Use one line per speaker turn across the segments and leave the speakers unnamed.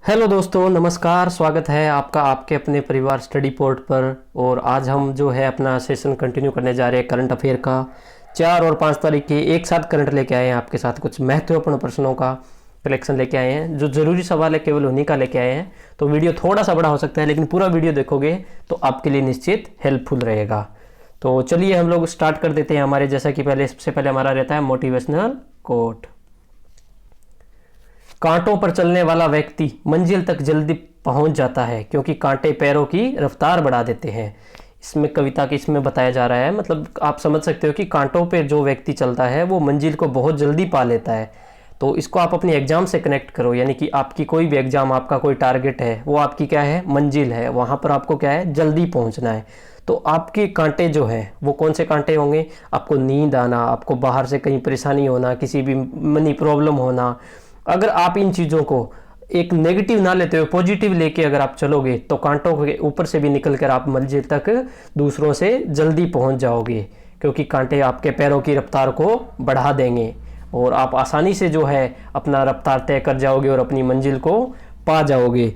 Hello दोस्तों, नमस्कार। स्वागत है आपका आपके अपने परिवार स्टडी पोर्ट पर। और आज हम जो है अपना सेशन कंटिन्यू करने जा रहे हैं करंट अफेयर का। 4 और 5 तारीख के एक साथ करंट लेके आए हैं आपके साथ। कुछ महत्वपूर्ण प्रश्नों का कलेक्शन लेके आए हैं। जो ज़रूरी सवाल है केवल उन्हीं का लेके आए हैं। तो वीडियो थोड़ा सा बड़ा हो सकता है, लेकिन पूरा वीडियो देखोगे तो आपके लिए निश्चित हेल्पफुल रहेगा। तो चलिए हम लोग स्टार्ट कर देते हैं। हमारे जैसा कि सबसे पहले हमारा रहता है मोटिवेशनल कोट। कांटों पर चलने वाला व्यक्ति मंजिल तक जल्दी पहुंच जाता है क्योंकि कांटे पैरों की रफ्तार बढ़ा देते हैं। इसमें कविता के इसमें बताया जा रहा है, मतलब आप समझ सकते हो कि कांटों पे जो व्यक्ति चलता है वो मंजिल को बहुत जल्दी पा लेता है। तो इसको आप अपने एग्जाम से कनेक्ट करो, यानी कि आपकी कोई भी एग्जाम, आपका कोई टारगेट है, वो आपकी क्या है, मंजिल है। वहाँ पर आपको क्या है, जल्दी पहुँचना है। तो आपके कांटे जो है वो कौन से कांटे होंगे? आपको नींद आना, आपको बाहर से कहीं परेशानी होना, किसी भी मनी प्रॉब्लम होना। अगर आप इन चीज़ों को एक नेगेटिव ना लेते हुए पॉजिटिव लेके अगर आप चलोगे तो कांटों के ऊपर से भी निकल कर आप मंजिल तक दूसरों से जल्दी पहुंच जाओगे, क्योंकि कांटे आपके पैरों की रफ्तार को बढ़ा देंगे और आप आसानी से जो है अपना रफ्तार तय कर जाओगे और अपनी मंजिल को पा जाओगे।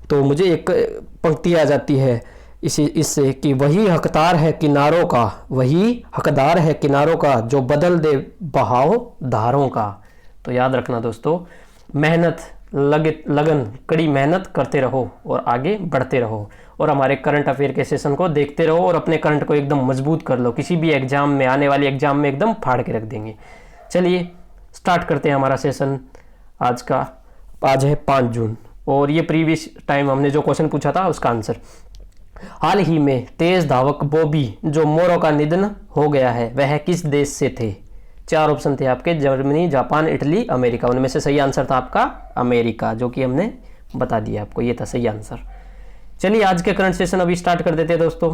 तो मुझे एक पंक्ति आ जाती है इससे कि वही हकदार है किनारों का, वही हकदार है किनारों का जो बदल दे बहाव धारों का। तो याद रखना दोस्तों, मेहनत, लगन, कड़ी मेहनत करते रहो और आगे बढ़ते रहो। और हमारे करंट अफेयर के सेशन को देखते रहो और अपने करंट को एकदम मजबूत कर लो। किसी भी एग्जाम में, आने वाली एग्जाम में एकदम फाड़ के रख देंगे। चलिए स्टार्ट करते हैं हमारा सेशन आज का। आज है 5 जून और ये प्रीवियस टाइम हमने जो क्वेश्चन पूछा था उसका आंसर। हाल ही में तेज धावक बॉबी जो मोरो का निधन हो गया है वह किस देश से थे? 4 ऑप्शन थे आपके, जर्मनी, जापान, इटली, अमेरिका। उनमें से सही आंसर था आपका अमेरिका, जो कि हमने बता दिया आपको, ये था सही आंसर। चलिए आज के करंट सेशन अभी स्टार्ट कर देते हैं दोस्तों।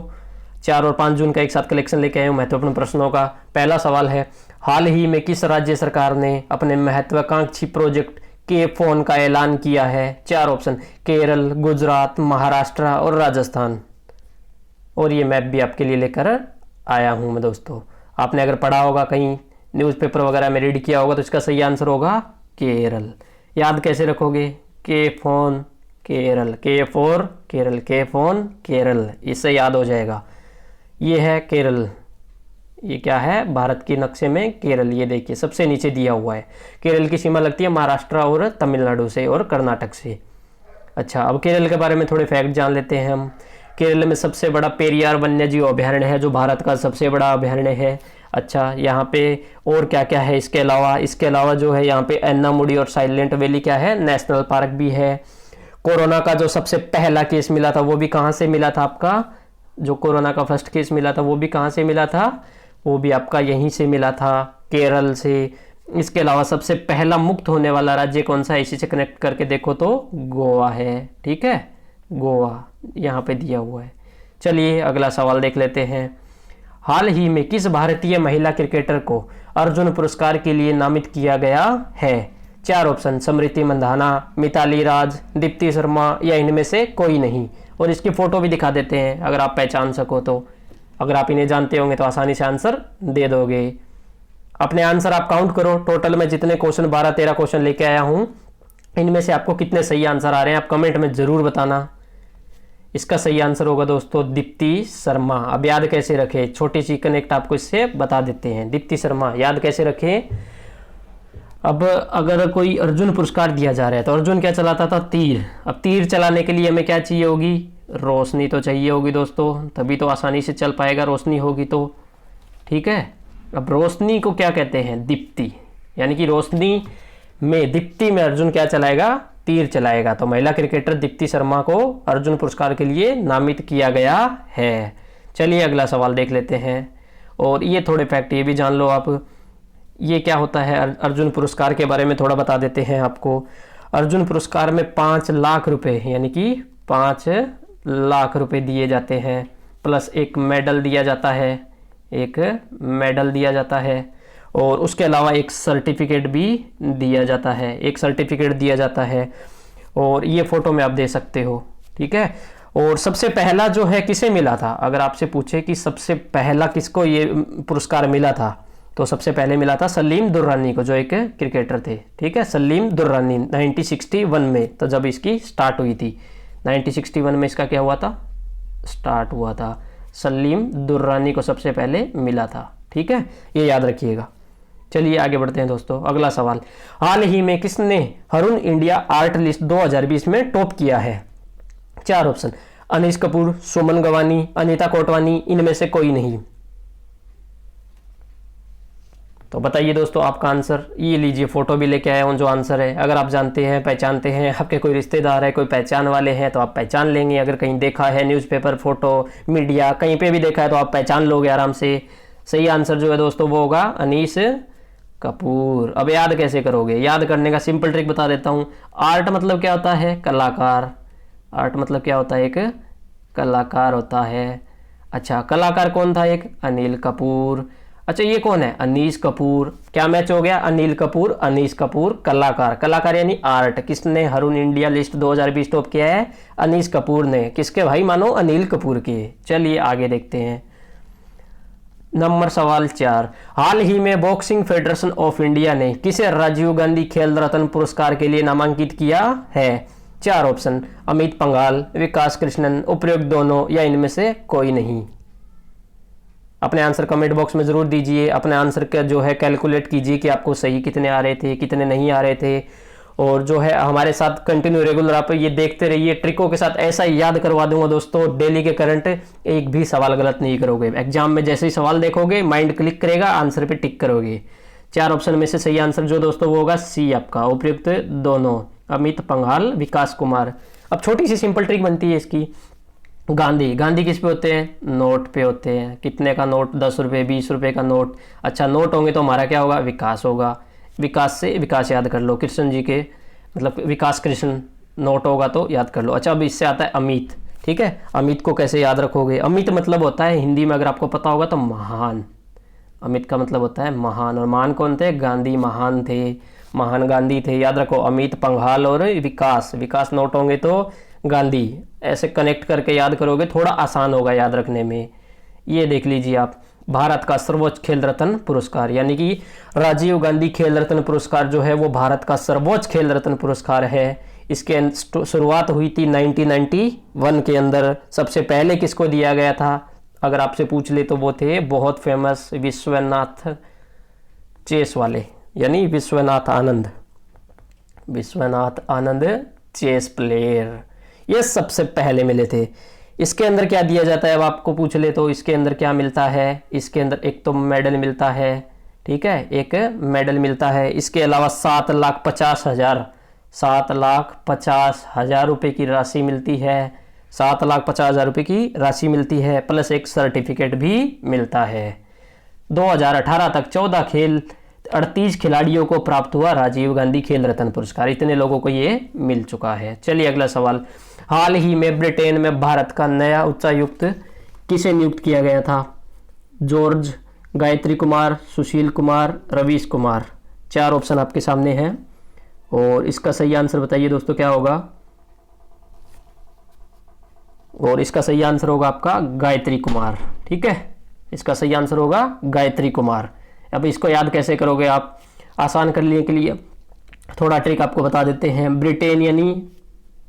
4 और 5 जून का एक साथ कलेक्शन लेके आए हूँ महत्वपूर्ण प्रश्नों का। पहला सवाल है, हाल ही में किस राज्य सरकार ने अपने महत्वाकांक्षी प्रोजेक्ट के फोन का ऐलान किया है? 4 ऑप्शन, केरल, गुजरात, महाराष्ट्र और राजस्थान। और ये मैप भी आपके लिए लेकर आया हूँ मैं दोस्तों। आपने अगर पढ़ा होगा कहीं न्यूज़पेपर वगैरह में रीड किया होगा तो इसका सही आंसर होगा केरल। याद कैसे रखोगे? के फोन केरल, के फोर केरल, के फोन केरल, इससे याद हो जाएगा। ये है केरल। ये क्या है? भारत के नक्शे में केरल, ये देखिए सबसे नीचे दिया हुआ है। केरल की सीमा लगती है महाराष्ट्र और तमिलनाडु से और कर्नाटक से। अच्छा, अब केरल के बारे में थोड़े फैक्ट जान लेते हैं हम। केरल में सबसे बड़ा पेरियार वन्यजीव अभयारण्य है, जो भारत का सबसे बड़ा अभयारण्य है। अच्छा, यहाँ पे और क्या क्या है इसके अलावा जो है यहाँ पे एन्नामुडी और साइलेंट वैली क्या है, नेशनल पार्क भी है। कोरोना का जो सबसे पहला केस मिला था वो भी कहाँ से मिला था आपका? जो कोरोना का फर्स्ट केस मिला था वो भी कहाँ से मिला था? वो भी आपका यहीं से मिला था, केरल से। इसके अलावा सबसे पहला मुक्त होने वाला राज्य कौन सा है? इसी से कनेक्ट करके देखो तो गोवा है। ठीक है, गोवा यहाँ पे दिया हुआ है। चलिए अगला सवाल देख लेते हैं। हाल ही में किस भारतीय महिला क्रिकेटर को अर्जुन पुरस्कार के लिए नामित किया गया है? 4 ऑप्शन, स्मृति मंधाना, मिताली राज, दीप्ति शर्मा या इनमें से कोई नहीं। और इसकी फोटो भी दिखा देते हैं अगर आप पहचान सको तो। अगर आप इन्हें जानते होंगे तो आसानी से आंसर दे दोगे। अपने आंसर आप काउंट करो। टोटल में जितने क्वेश्चन 12-13 क्वेश्चन लेके आया हूँ, इनमें से आपको कितने सही आंसर आ रहे हैं आप कमेंट में जरूर बताना। इसका सही आंसर होगा दोस्तों दीप्ति शर्मा। अब याद कैसे रखें? छोटी सी कनेक्ट आपको इससे बता देते हैं। दीप्ति शर्मा याद कैसे रखें? अब अगर कोई अर्जुन पुरस्कार दिया जा रहा है तो अर्जुन क्या चलाता था? तीर। अब तीर चलाने के लिए हमें क्या चाहिए होगी? रोशनी तो चाहिए होगी दोस्तों, तभी तो आसानी से चल पाएगा, रोशनी होगी तो। ठीक है, अब रोशनी को क्या कहते हैं? दीप्ति। यानी कि रोशनी में, दीप्ति में अर्जुन क्या चलाएगा? तीर चलाएगा। तो महिला क्रिकेटर दीप्ति शर्मा को अर्जुन पुरस्कार के लिए नामित किया गया है। चलिए अगला सवाल देख लेते हैं। और ये थोड़े फैक्ट ये भी जान लो आप। ये क्या होता है? अर्जुन पुरस्कार के बारे में थोड़ा बता देते हैं आपको। अर्जुन पुरस्कार में 5 लाख रुपए, यानी कि 5 लाख रुपए दिए जाते हैं, प्लस एक मेडल दिया जाता है, एक मेडल दिया जाता है। और उसके अलावा एक सर्टिफिकेट भी दिया जाता है, एक सर्टिफिकेट दिया जाता है। और ये फोटो में आप दे सकते हो। ठीक है, और सबसे पहला जो है किसे मिला था? अगर आपसे पूछे कि सबसे पहला किसको ये पुरस्कार मिला था, तो सबसे पहले मिला था सलीम दुर्रानी को, जो एक क्रिकेटर थे, ठीक है, सलीम दुर्रानी 1961 में, तो जब इसकी स्टार्ट हुई थी 1961 में इसका क्या हुआ था, स्टार्ट हुआ था। सलीम दुर्रानी को सबसे पहले मिला था, ठीक है, ये याद रखिएगा। चलिए आगे बढ़ते हैं दोस्तों। अगला सवाल, हाल ही में किसने हरून इंडिया आर्ट लिस्ट 2020 में टॉप किया है? 4 ऑप्शन, अनीश कपूर, सुमन गवानी, अनीता कोटवानी, इनमें से कोई नहीं। तो बताइए दोस्तों आपका आंसर। ये लीजिए, फोटो भी लेके आया हूँ जो आंसर है। अगर आप जानते हैं, पहचानते हैं, आपके कोई रिश्तेदार है, कोई पहचान वाले हैं, तो आप पहचान लेंगे। अगर कहीं देखा है, न्यूज़पेपर, फोटो, मीडिया, कहीं पे भी देखा है, तो आप पहचान लोगे आराम से। सही आंसर जो है दोस्तों वो होगा अनीश कपूर। अब याद कैसे करोगे? याद करने का सिंपल ट्रिक बता देता हूँ। आर्ट मतलब क्या होता है? कलाकार। आर्ट मतलब क्या होता है? एक कलाकार होता है। अच्छा, कलाकार कौन था? एक अनिल कपूर। अच्छा, ये कौन है? अनीश कपूर। क्या मैच हो गया? अनिल कपूर, अनीश कपूर, कलाकार। कलाकार यानी आर्ट। किसने हरून इंडिया लिस्ट 2020 टॉप किया है? अनीश कपूर ने। किसके भाई मानो? अनिल कपूर के। चलिए आगे देखते हैं। नंबर सवाल 4, हाल ही में बॉक्सिंग फेडरेशन ऑफ इंडिया ने किसे राजीव गांधी खेल रत्न पुरस्कार के लिए नामांकित किया है? 4 ऑप्शन, अमित पंघाल, विकास कृष्णन, उपयुक्त दोनों, या इनमें से कोई नहीं। अपने आंसर कमेंट बॉक्स में जरूर दीजिए। अपने आंसर का जो है कैलकुलेट कीजिए कि आपको सही कितने आ रहे थे, कितने नहीं आ रहे थे। और जो है हमारे साथ कंटिन्यू रेगुलर आप ये देखते रहिए। ट्रिकों के साथ ऐसा ही याद करवा दूंगा दोस्तों, डेली के करंट। एक भी सवाल गलत नहीं करोगे। एग्जाम में जैसे ही सवाल देखोगे माइंड क्लिक करेगा, आंसर पे टिक करोगे। 4 ऑप्शन में से सही आंसर जो दोस्तों वो होगा सी आपका, उपयुक्त दोनों, अमित पंघाल, विकास कुमार। अब छोटी सी सिंपल ट्रिक बनती है इसकी। गांधी, गांधी किस पे होते हैं? नोट पे होते हैं। कितने का नोट? 10 रुपये, 20 रुपये का नोट। अच्छा, नोट होंगे तो हमारा क्या होगा? विकास होगा। विकास से विकास याद कर लो, कृष्ण जी के, मतलब विकास कृष्ण। नोट होगा तो याद कर लो। अच्छा, अब इससे आता है अमित, ठीक है। अमित को कैसे याद रखोगे? अमित मतलब होता है हिंदी में, अगर आपको पता होगा तो, महान। अमित का मतलब होता है महान। और महान कौन थे? गांधी महान थे, महान गांधी थे। याद रखो, अमित, पंघाल और विकास। विकास नोट होंगे तो गांधी। ऐसे कनेक्ट करके याद करोगे, थोड़ा आसान होगा याद रखने में। ये देख लीजिए आप, भारत का सर्वोच्च खेल रत्न पुरस्कार, यानी कि राजीव गांधी खेल रत्न पुरस्कार जो है वो भारत का सर्वोच्च खेल रत्न पुरस्कार है। इसके शुरुआत हुई थी 1991 के अंदर। सबसे पहले किसको दिया गया था अगर आपसे पूछ ले तो वो थे बहुत फेमस विश्वनाथ चेस वाले, यानी विश्वनाथ आनंद। विश्वनाथ आनंद चेस प्लेयर, ये सबसे पहले मिले थे। इसके अंदर क्या दिया जाता है अब आपको पूछ ले तो इसके अंदर क्या मिलता है? इसके अंदर एक तो मेडल मिलता है, ठीक है, एक मेडल मिलता है। इसके अलावा 7,50,000 7,50,000 रुपये की राशि मिलती है। 7,50,000 रुपये की राशि मिलती है, प्लस एक सर्टिफिकेट भी मिलता है। 2018 तक 38 खिलाड़ियों को प्राप्त हुआ राजीव गांधी खेल रत्न पुरस्कार। इतने लोगों को ये मिल चुका है। चलिए अगला सवाल, हाल ही में ब्रिटेन में भारत का नया उच्चायुक्त किसे नियुक्त किया गया था? जॉर्ज, गायत्री कुमार, सुशील कुमार, रवीश कुमार। 4 ऑप्शन आपके सामने हैं और इसका सही आंसर बताइए दोस्तों क्या होगा? और इसका सही आंसर होगा आपका गायत्री कुमार, ठीक है। इसका सही आंसर होगा गायत्री कुमार। अब इसको याद कैसे करोगे आप? आसान करने के लिए थोड़ा ट्रिक आपको बता देते हैं। ब्रिटेन यानी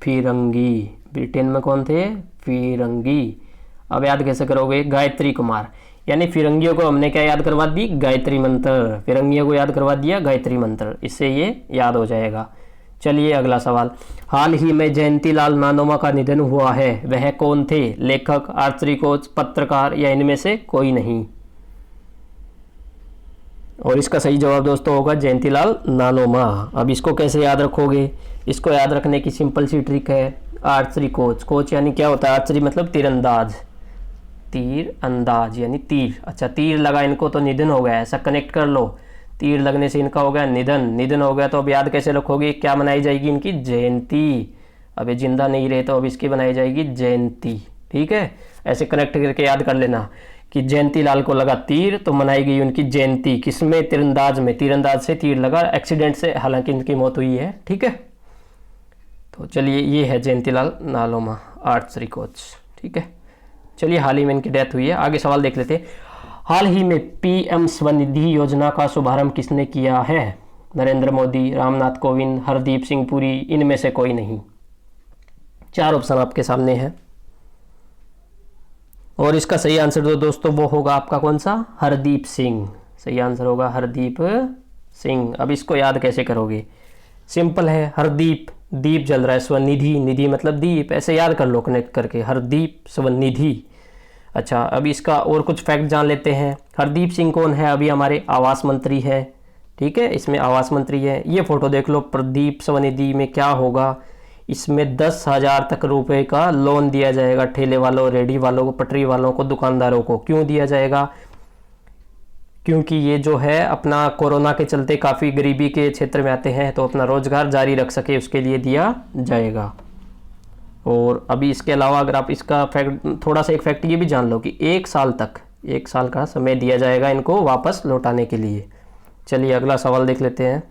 फिरंगी। ब्रिटेन में कौन थे? फिरंगी। अब याद कैसे करोगे? गायत्री कुमार, यानी फिरंगियों को हमने क्या याद करवा दी? गायत्री मंत्र। फिरंगियों को याद करवा दिया गायत्री मंत्र, इससे ये याद हो जाएगा। चलिए अगला सवाल, हाल ही में जयंतीलाल नानोमा का निधन हुआ है, वह कौन थे? लेखक, आर्चरी कोच, पत्रकार, या इनमें से कोई नहीं। और इसका सही जवाब दोस्तों होगा जयंतीलाल नानोमा। अब इसको कैसे याद रखोगे? इसको याद रखने की सिंपल सी ट्रिक है। आर्चरी कोच, कोच यानी क्या होता है? आर्चरी मतलब तीरंदाज, तीर अंदाज यानी तीर। अच्छा, तीर लगा इनको तो निधन हो गया, ऐसा कनेक्ट कर लो। तीर लगने से इनका हो गया निधन, निधन हो गया तो अब याद कैसे रखोगे? क्या मनाई जाएगी इनकी? जयंती। अब ये जिंदा नहीं रहे तो अब इसकी बनाई जाएगी जयंती, ठीक है। ऐसे कनेक्ट करके याद कर लेना कि जयंतीलाल को लगा तीर तो मनाई गई उनकी जयंती। किसमें? तीरंदाज में। तीरंदाज से तीर लगा, एक्सीडेंट से हालांकि इनकी मौत हुई है, ठीक है। तो चलिए ये है जयंतीलाल नानोमा, आर्चरी कोच, ठीक है। चलिए हाल ही में इनकी डेथ हुई है। आगे सवाल देख लेते हैं, हाल ही में पीएम स्वनिधि योजना का शुभारंभ किसने किया है? नरेंद्र मोदी, रामनाथ कोविंद, हरदीप सिंह पुरी, इनमें से कोई नहीं। 4 ऑप्शन आपके सामने है और इसका सही आंसर जो दोस्तों वो होगा आपका कौन सा? हरदीप सिंह। सही आंसर होगा हरदीप सिंह। अब इसको याद कैसे करोगे? सिंपल है, हरदीप, दीप जल रहा है, स्वनिधि, निधि मतलब दीप, ऐसे याद कर लो कनेक्ट करके, हरदीप स्वनिधि। अच्छा, अब इसका और कुछ फैक्ट जान लेते हैं। हरदीप सिंह कौन है? अभी हमारे आवास मंत्री है, ठीक है, इसमें आवास मंत्री है। ये फोटो देख लो, प्रदीप स्वनिधि में क्या होगा, इसमें 10,000 तक रुपए का लोन दिया जाएगा ठेले वालों, रेडी वालों को, पटरी वालों को, दुकानदारों को। क्यों दिया जाएगा? क्योंकि ये जो है अपना कोरोना के चलते काफ़ी गरीबी के क्षेत्र में आते हैं, तो अपना रोजगार जारी रख सके उसके लिए दिया जाएगा। और अभी इसके अलावा अगर आप इसका फैक्ट थोड़ा सा एक फैक्ट ये भी जान लो कि 1 साल तक, 1 साल का समय दिया जाएगा इनको वापस लौटाने के लिए। चलिए अगला सवाल देख लेते हैं।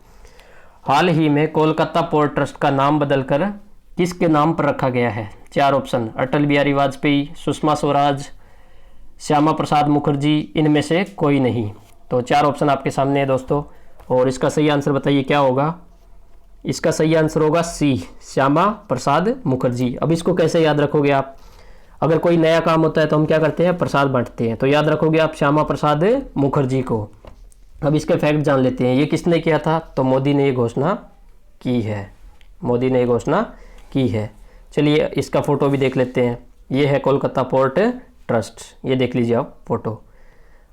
हाल ही में कोलकाता पोर्ट ट्रस्ट का नाम बदलकर किसके नाम पर रखा गया है? 4 ऑप्शन, अटल बिहारी वाजपेयी, सुषमा स्वराज, श्यामा प्रसाद मुखर्जी, इनमें से कोई नहीं। तो 4 ऑप्शन आपके सामने है दोस्तों और इसका सही आंसर बताइए क्या होगा? इसका सही आंसर होगा सी, श्यामा प्रसाद मुखर्जी। अब इसको कैसे याद रखोगे आप? अगर कोई नया काम होता है तो हम क्या करते हैं? प्रसाद बांटते हैं, तो याद रखोगे आप श्यामा प्रसाद मुखर्जी को। अब इसके फैक्ट जान लेते हैं। ये किसने किया था? तो मोदी ने ये घोषणा की है, मोदी ने ये घोषणा की है। चलिए इसका फोटो भी देख लेते हैं। ये है कोलकाता पोर्ट ट्रस्ट, ये देख लीजिए आप फोटो।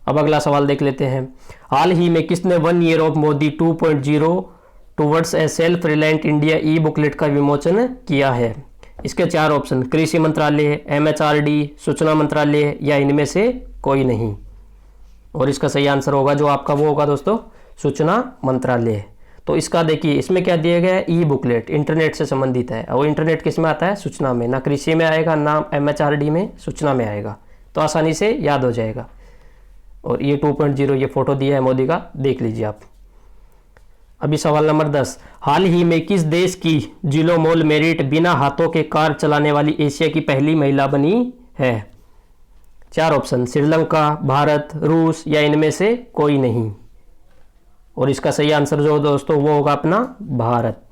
अब अगला सवाल देख लेते हैं। हाल ही में किसने 1 year of Modi 2.0 towards a self reliant India E booklet का विमोचन किया है? इसके 4 ऑप्शन, कृषि मंत्रालय, एमएचआरडी, सूचना मंत्रालय या इनमें से कोई नहीं। और इसका सही आंसर होगा जो आपका वो होगा दोस्तों, सूचना मंत्रालय। तो इसका देखिए इसमें क्या दिया गया है? ई बुकलेट, इंटरनेट से संबंधित है। और इंटरनेट किस में आता है? सूचना में। ना कृषि में आएगा ना एमएचआरडी में, सूचना में आएगा, तो आसानी से याद हो जाएगा। और ये 2.0 ये फोटो दिया है मोदी का, देख लीजिए आप। अभी सवाल नंबर 10। हाल ही में किस देश की जिलोमोल मेरिट बिना हाथों के कार चलाने वाली एशिया की पहली महिला बनी है? 4 ऑप्शन, श्रीलंका, भारत, रूस या इनमें से कोई नहीं। और इसका सही आंसर जो दोस्तों वो होगा अपना भारत।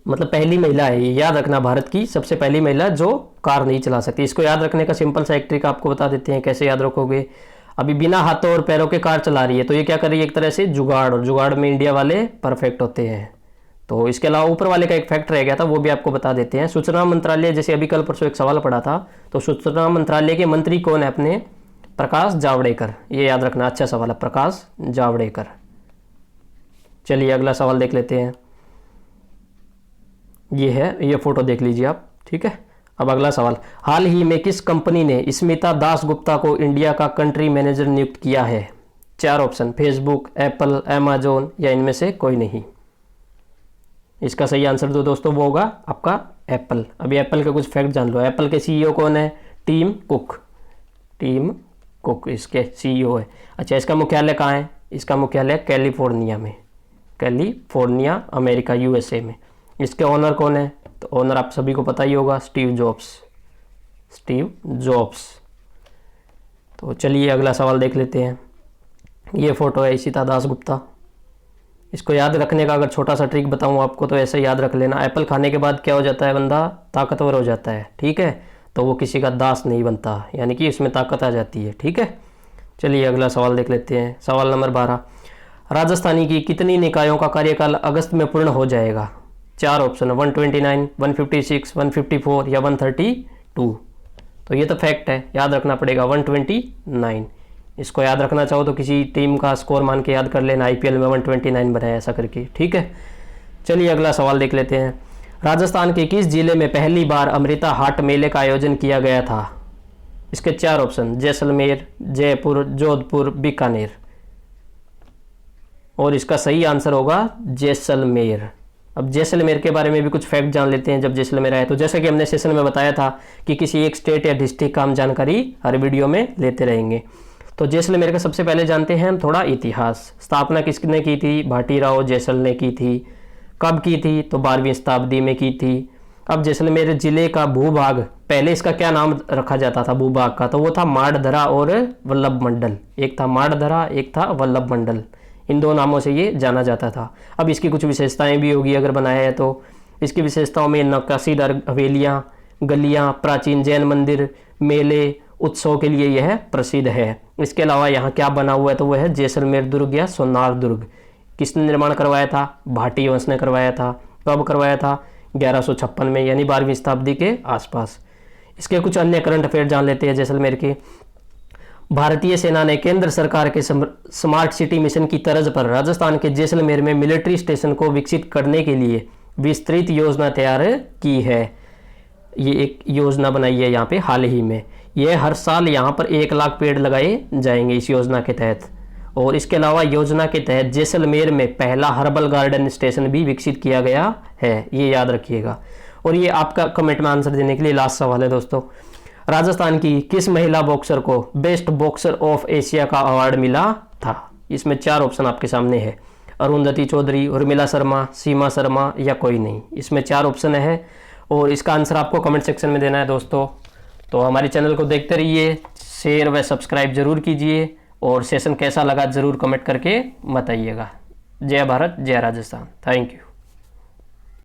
मतलब पहली महिला है ये, याद रखना, भारत की सबसे पहली महिला जो कार नहीं चला सकती। इसको याद रखने का सिंपल सा एक ट्रिक आपको बता देते हैं, कैसे याद रखोगे। अभी बिना हाथों और पैरों के कार चला रही है, तो ये क्या कर रही है? एक तरह से जुगाड़, और जुगाड़ में इंडिया वाले परफेक्ट होते हैं। तो इसके अलावा ऊपर वाले का एक फैक्ट रह गया था, वो भी आपको बता देते हैं। सूचना मंत्रालय, जैसे अभी कल परसों एक सवाल पड़ा था, तो सूचना मंत्रालय के मंत्री कौन है अपने? प्रकाश जावड़ेकर। ये याद रखना, अच्छा सवाल है, प्रकाश जावड़ेकर। चलिए अगला सवाल देख लेते हैं। ये है, ये फोटो देख लीजिए आप, ठीक है। अब अगला सवाल, हाल ही में किस कंपनी ने स्मिता दास गुप्ता को इंडिया का कंट्री मैनेजर नियुक्त किया है? 4 ऑप्शन, फेसबुक, एप्पल, अमेजोन या इनमें से कोई नहीं। इसका सही आंसर जो दोस्तों वो होगा आपका एप्पल। अभी एप्पल के कुछ फैक्ट जान लो। एप्पल के सीईओ कौन है? Tim Cook. टिम कुक इसके सीईओ है। अच्छा, इसका मुख्यालय कहाँ है? इसका मुख्यालय कैलिफोर्निया में, कैलिफोर्निया अमेरिका यूएसए में। इसके ओनर कौन है? तो ओनर आप सभी को पता ही होगा, स्टीव जॉब्स, स्टीव जॉब्स। तो चलिए अगला सवाल देख लेते हैं। ये फोटो है स्मिता दास गुप्ता। इसको याद रखने का अगर छोटा सा ट्रिक बताऊं आपको तो ऐसे याद रख लेना। एप्पल खाने के बाद क्या हो जाता है? बंदा ताकतवर हो जाता है, ठीक है। तो वो किसी का दास नहीं बनता, यानी कि इसमें ताकत आ जाती है, ठीक है। चलिए अगला सवाल देख लेते हैं। सवाल नंबर 12। राजस्थानी की कितनी निकायों का कार्यकाल अगस्त में पूर्ण हो जाएगा? 4 ऑप्शन, 129, 156, 154 या 132। तो ये तो फैक्ट है, याद रखना पड़ेगा 129। इसको याद रखना चाहो तो किसी टीम का स्कोर मान के याद कर लेना, आईपीएल में 129 बनाया ऐसा करके, ठीक है। चलिए अगला सवाल देख लेते हैं। राजस्थान के किस जिले में पहली बार अमृता हाट मेले का आयोजन किया गया था? इसके 4 ऑप्शन, जैसलमेर, जयपुर, जोधपुर, बीकानेर। और इसका सही आंसर होगा जैसलमेर। अब जैसलमेर के बारे में भी कुछ फैक्ट जान लेते हैं जब जैसलमेर आए तो। जैसे कि हमने सेशन में बताया था कि किसी एक स्टेट या डिस्ट्रिक्ट का हम जानकारी हर वीडियो में लेते रहेंगे। तो जैसलमेर का सबसे पहले जानते हैं हम थोड़ा इतिहास। स्थापना किसने की थी? भाटी राव जैसल ने की थी। कब की थी? तो 12वीं शताब्दी में की थी। अब जैसलमेर जिले का भूभाग, पहले इसका क्या नाम रखा जाता था भूभाग का, तो वो था माडधरा और वल्लभ मंडल। एक था माडधरा, एक था वल्लभ मंडल, इन दो नामों से ये जाना जाता था। अब इसकी कुछ विशेषताएं भी होगी अगर बनाया है तो। इसकी विशेषताओं में नक्काशीदार हवेलियाँ, गलियाँ, प्राचीन जैन मंदिर, मेले, उत्सव के लिए यह प्रसिद्ध है। इसके अलावा यहाँ क्या बना हुआ है, तो वह है जैसलमेर दुर्ग या सोनार दुर्ग। किसने निर्माण करवाया था? भाटी वंश ने करवाया था। कब करवाया था? 1156 में, यानी 12वीं शताब्दी के आसपास। इसके कुछ अन्य करंट अफेयर जान लेते हैं जैसलमेर के। भारतीय सेना ने केंद्र सरकार के स्मार्ट सिटी मिशन की तर्ज पर राजस्थान के जैसलमेर में मिलिट्री स्टेशन को विकसित करने के लिए विस्तृत योजना तैयार की है। ये एक योजना बनाई है यहाँ पे हाल ही में। यह हर साल यहाँ पर 1 लाख पेड़ लगाए जाएंगे इस योजना के तहत। और इसके अलावा योजना के तहत जैसलमेर में पहला हर्बल गार्डन स्टेशन भी विकसित किया गया है, ये याद रखिएगा। और ये आपका कमेंट में आंसर देने के लिए लास्ट सवाल है दोस्तों। राजस्थान की किस महिला बॉक्सर को बेस्ट बॉक्सर ऑफ एशिया का अवार्ड मिला था? इसमें 4 ऑप्शन आपके सामने है। अरुंधति चौधरी, उर्मिला शर्मा, सीमा शर्मा या कोई नहीं। इसमें 4 ऑप्शन है और इसका आंसर आपको कमेंट सेक्शन में देना है दोस्तों। तो हमारे चैनल को देखते रहिए, शेयर व सब्सक्राइब जरूर कीजिए और सेशन कैसा लगा ज़रूर कमेंट करके बताइएगा। जय भारत, जय राजस्थान। Thank you.